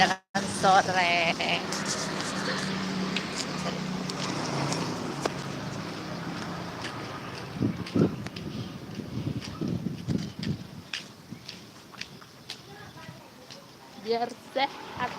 Jangan sore. Biar sehat.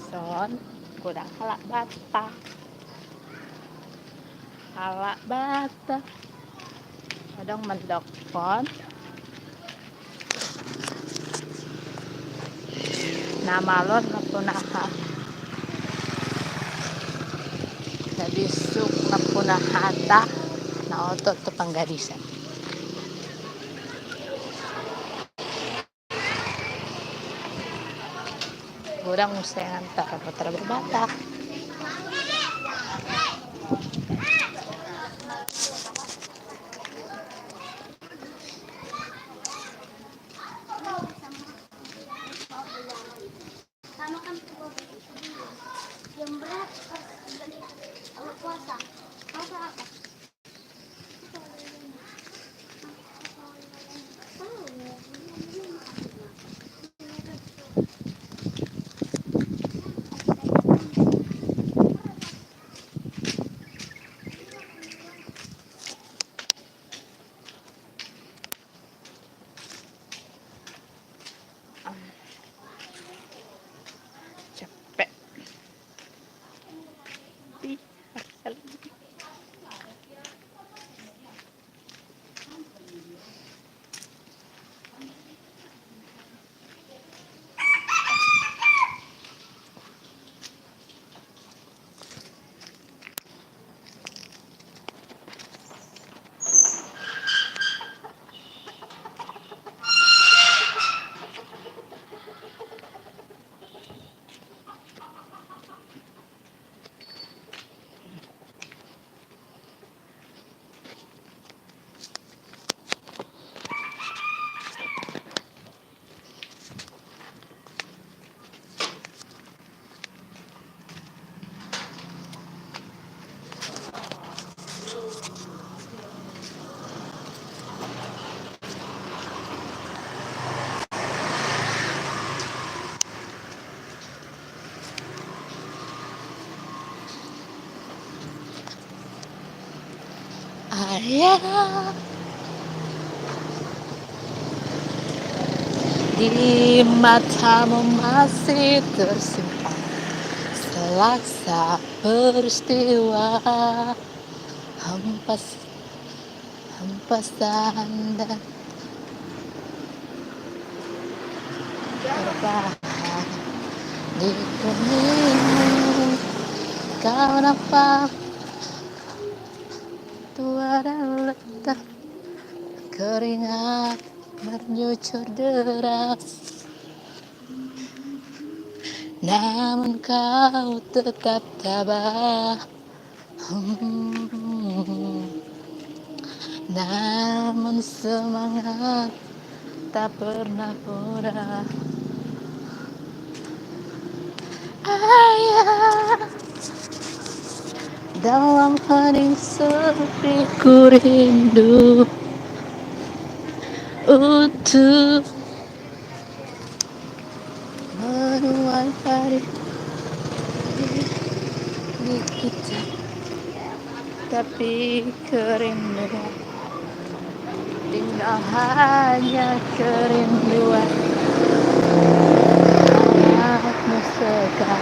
Son, kurang halak bata. Halak bata. Kadang mendok pon. Nama lon napunaha. Nabisuk napunahata. Na otot to panggarisan. Kurang usahan antara berbata. Yang berat kalau puasa apa? Capek. Ayah, di matamu masih tersimpan selaksa peristiwa hempasan dan terbahan di keningmu. Kau nampak tua dan letah, keringat menyucur deras, namun kau tetap tabah. Namun semangat tak pernah purah. Ayah, dalam hening sepi ku rindu untuk menuai padi di kita, tapi kerinduan tinggal hanya kerinduan. Sangat mesra,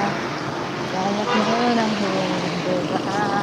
banyak menanggung beban.